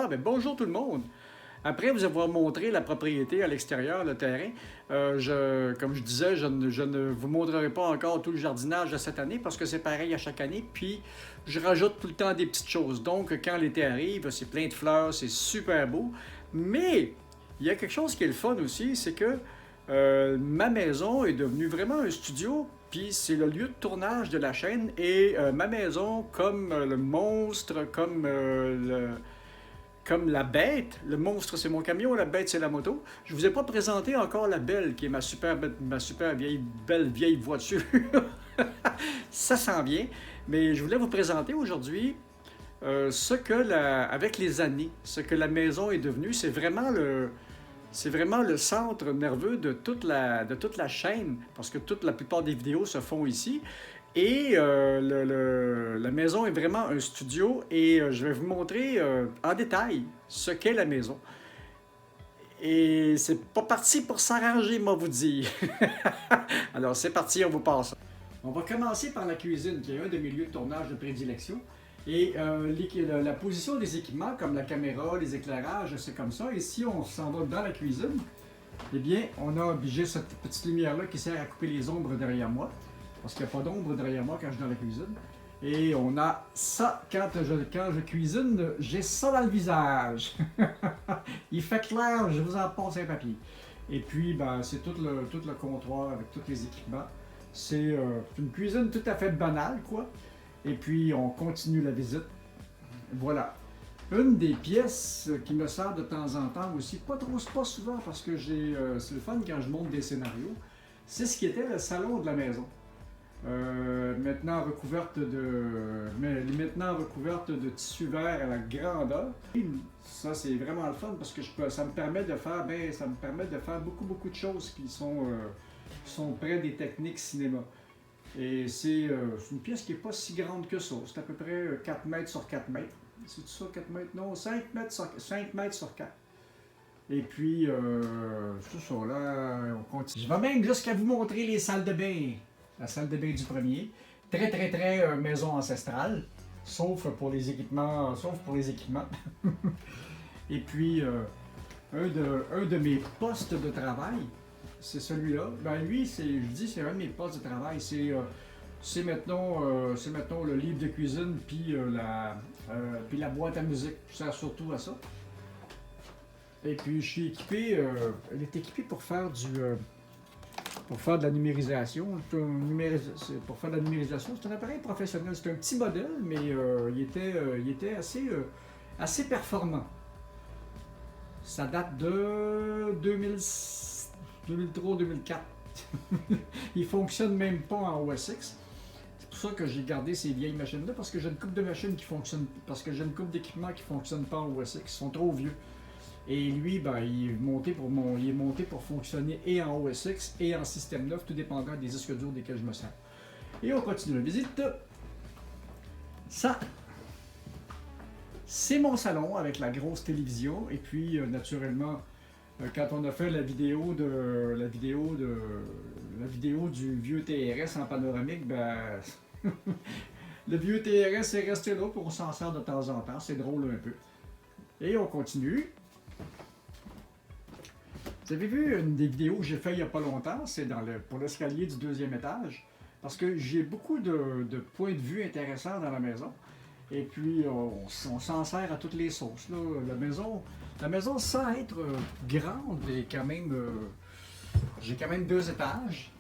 Ah, ben bonjour tout le monde. Après vous avoir montré la propriété à l'extérieur, le terrain, comme je disais, je ne vous montrerai pas encore tout le jardinage de cette année parce que c'est pareil à chaque année. Puis, je rajoute tout le temps des petites choses. Donc, quand l'été arrive, c'est plein de fleurs, c'est super beau. Mais, il y a quelque chose qui est le fun aussi, c'est que ma maison est devenue vraiment un studio. Puis c'est le lieu de tournage de la chaîne et ma maison, comme le monstre, comme la bête, le monstre c'est mon camion, la bête c'est la moto. Je vous ai pas présenté encore la belle, qui est ma super belle vieille voiture. Ça s'en vient. Mais je voulais vous présenter aujourd'hui avec les années, ce que la maison est devenue. C'est vraiment le centre nerveux de toute la chaîne, parce que toute la plupart des vidéos se font ici. Et la maison est vraiment un studio et je vais vous montrer en détail ce qu'est la maison. Et c'est pas parti pour s'arranger, moi vous dire. Alors c'est parti, on vous passe. On va commencer par la cuisine, qui est un de mes lieux de tournage de prédilection. Et la position des équipements, comme la caméra, les éclairages, c'est comme ça. Et si on s'en va dans la cuisine, eh bien, on a j'ai cette petite lumière-là qui sert à couper les ombres derrière moi. Parce qu'il n'y a pas d'ombre derrière moi quand je suis dans la cuisine. Et on a ça, quand je cuisine, j'ai ça dans le visage. Il fait clair, je vous en passe un papier. Et puis, ben, c'est tout le comptoir avec tous les équipements. C'est une cuisine tout à fait banale, quoi. Et puis, on continue la visite. Voilà. Une des pièces qui me sert de temps en temps aussi, pas souvent parce que c'est le fun quand je monte des scénarios, c'est ce qui était le salon de la maison. Maintenant recouverte de tissu vert à la grandeur. Ça c'est vraiment le fun parce que ça me permet de faire beaucoup de choses qui sont près des techniques cinéma. Et c'est une pièce qui n'est pas si grande que ça. C'est à peu près 4 mètres sur 4 mètres. C'est ça 4 mètres? Non, 5 mètres sur 4. Et puis, c'est ça, là, on continue. Je vais même jusqu'à vous montrer les salles de bain. La salle de bain du premier. Très maison ancestrale. Sauf pour les équipements. Et puis, un de mes postes de travail, c'est celui-là. Ben lui, c'est un de mes postes de travail. C'est maintenant le livre de cuisine puis la boîte à musique. Je sers surtout à ça. Et puis je suis équipé, elle est équipée pour faire de la numérisation. Pour faire de la numérisation, c'est un appareil professionnel. C'est un petit modèle, mais il était assez performant. Ça date de 2003-2004. Il fonctionne même pas en OS X. C'est pour ça que j'ai gardé ces vieilles machines-là, parce que j'ai une couple de machines qui fonctionnent, parce que j'ai une couple d'équipements qui ne fonctionnent pas en OS X, ils sont trop vieux. Et lui, ben, il est monté pour fonctionner et en OS X et en système neuf, tout dépendant des disques durs desquels je me sers. Et on continue la visite. Ça, c'est mon salon avec la grosse télévision. Et puis, naturellement, quand on a fait la vidéo du vieux TRS en panoramique, ben, le vieux TRS est resté là pour s'en sert de temps en temps. C'est drôle un peu. Et on continue. Vous avez vu une des vidéos que j'ai fait il n'y a pas longtemps, c'est pour l'escalier du deuxième étage, parce que j'ai beaucoup de points de vue intéressants dans la maison. Et puis, on s'en sert à toutes les sauces. Là. La maison, sans être grande, est quand même, j'ai quand même 2 étages.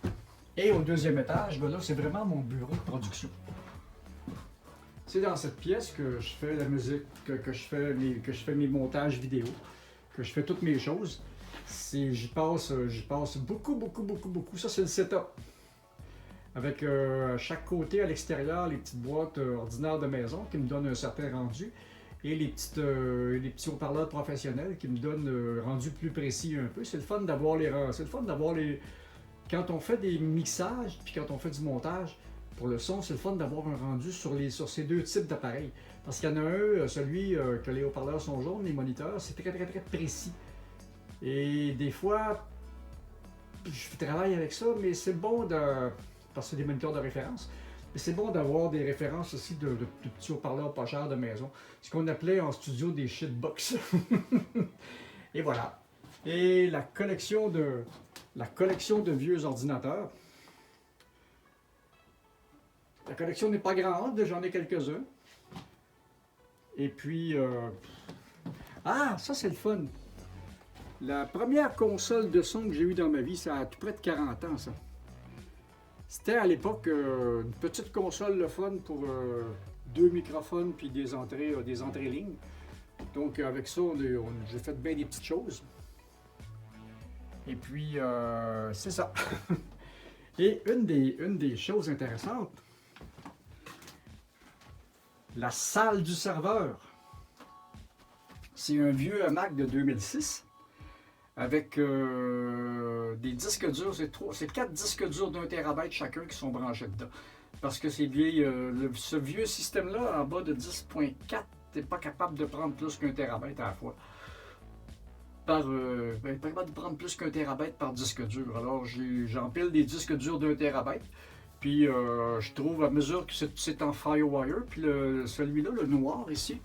Et au deuxième étage, ben là, c'est vraiment mon bureau de production. C'est dans cette pièce que je fais la musique, que je fais mes montages vidéo, que je fais toutes mes choses. J'y passe beaucoup. Ça, c'est le setup. Avec à chaque côté, à l'extérieur, les petites boîtes ordinaires de maison qui me donnent un certain rendu. Et les petits haut-parleurs professionnels qui me donnent un rendu plus précis un peu. C'est le fun d'avoir Quand on fait des mixages, puis quand on fait du montage, pour le son, c'est le fun d'avoir un rendu sur ces 2 types d'appareils. Parce qu'il y en a un, celui que les haut-parleurs sont jaunes, les moniteurs, c'est très précis. Et des fois, je travaille avec ça, mais c'est bon parce que c'est des moniteurs de référence. Et c'est bon d'avoir des références aussi de petits haut-parleurs pas chers de maison. Ce qu'on appelait en studio des shitbox. Et voilà. Et la collection de vieux ordinateurs. La collection n'est pas grande, j'en ai quelques-uns. Et puis... Ah, ça c'est le fun. La première console de son que j'ai eue dans ma vie, ça a tout près de 40 ans, ça. C'était à l'époque une petite console le fun pour 2 microphones puis des entrées lignes. Donc avec ça, j'ai fait bien des petites choses. Et puis, c'est ça. Et une des choses intéressantes, la salle du serveur. C'est un vieux Mac de 2006 avec des disques durs. C'est 4 disques durs d'1 TB chacun qui sont branchés dedans. Parce que ce vieux système-là, en bas de 10.4, t'es pas capable de prendre plus qu'1 TB à la fois. Pas capable de prendre plus qu'1 TB par disque dur. Alors j'empile des disques durs d'1 TB. Puis je trouve à mesure que c'est en FireWire. Puis celui-là, le noir ici,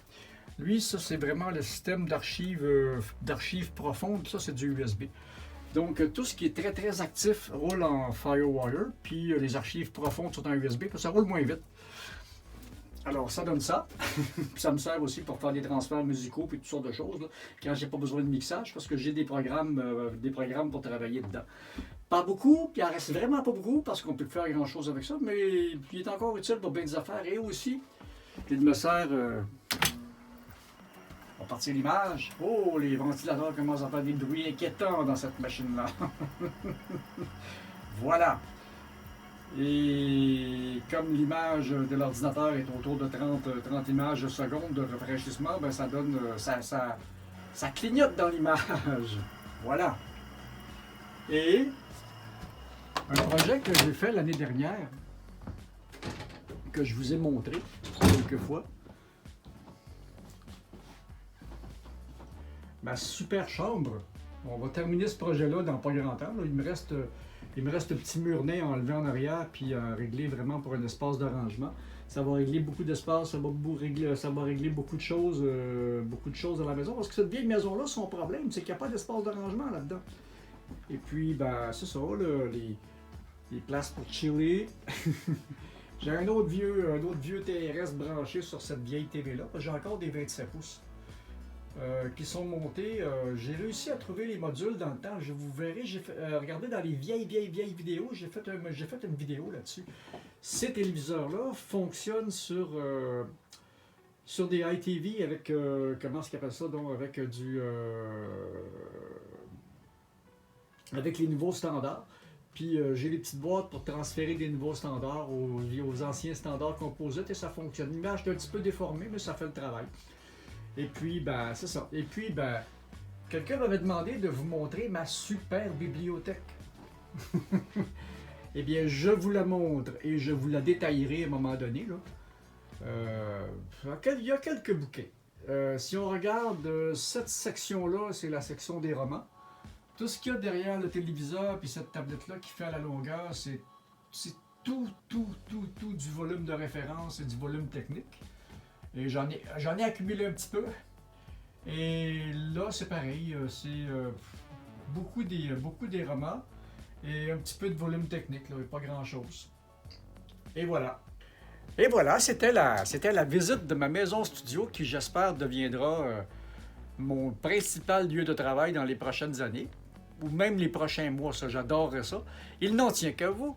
lui, ça c'est vraiment le système d'archives profondes. Ça c'est du USB. Donc tout ce qui est très très actif roule en FireWire. Puis les archives profondes sont en USB. Puis ça roule moins vite. Alors, ça donne ça. Puis ça me sert aussi pour faire des transferts musicaux puis toutes sortes de choses, là, quand j'ai pas besoin de mixage, parce que j'ai des programmes pour travailler dedans. Pas beaucoup, puis il en reste vraiment pas beaucoup, parce qu'on peut faire grand-chose avec ça, mais il est encore utile pour bien des affaires. Et aussi, il me sert... On va partir l'image. Oh, les ventilateurs commencent à faire des bruits inquiétants dans cette machine-là. Voilà. Et comme l'image de l'ordinateur est autour de 30 images secondes de rafraîchissement, ben ça donne ça clignote dans l'image. Voilà. Et un projet que j'ai fait l'année dernière, que je vous ai montré quelques fois. Ma super chambre. On va terminer ce projet-là dans pas grand temps. Là. Il me reste un petit mur nez à enlever en arrière puis à régler vraiment pour un espace de rangement. Ça va régler beaucoup d'espace, ça va régler beaucoup de choses dans la maison. Parce que cette vieille maison-là, son problème, c'est qu'il n'y a pas d'espace de rangement là-dedans. Et puis, ben, c'est ça, là, les places pour chiller. J'ai un autre vieux TRS branché sur cette vieille TV-là. J'ai encore des 27 pouces. Qui sont montés. J'ai réussi à trouver les modules dans le temps. Je vous verrai, regardez dans les vieilles vidéos, j'ai fait une vidéo là-dessus. Ces téléviseurs-là fonctionnent sur des ITV avec, comment est-ce qu'ils appellent ça, donc, avec avec les nouveaux standards. Puis j'ai les petites boîtes pour transférer des nouveaux standards aux anciens standards composites et ça fonctionne. L'image est un petit peu déformée, mais ça fait le travail. Et puis, ben, c'est ça. Et puis, ben, quelqu'un m'avait demandé de vous montrer ma super bibliothèque. Eh bien, je vous la montre et je vous la détaillerai à un moment donné, là. Il y a quelques bouquets. Si on regarde cette section-là, c'est la section des romans. Tout ce qu'il y a derrière le téléviseur puis cette tablette-là qui fait à la longueur, c'est tout du volume de référence et du volume technique. Et j'en ai accumulé un petit peu. Et là, c'est pareil. C'est beaucoup des romans et un petit peu de volume technique. Là, pas grand-chose. Et voilà. Et voilà, c'était la visite de ma maison studio qui, j'espère, deviendra mon principal lieu de travail dans les prochaines années. Ou même les prochains mois. Ça, j'adorerais ça. Il n'en tient qu'à vous.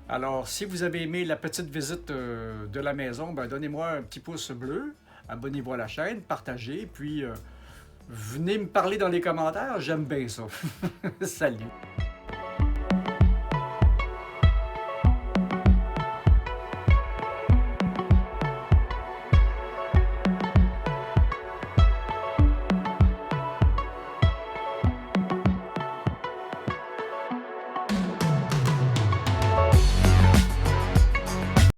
Alors, si vous avez aimé la petite visite de la maison, ben, donnez-moi un petit pouce bleu, abonnez-vous à la chaîne, partagez, puis venez me parler dans les commentaires, j'aime bien ça. Salut!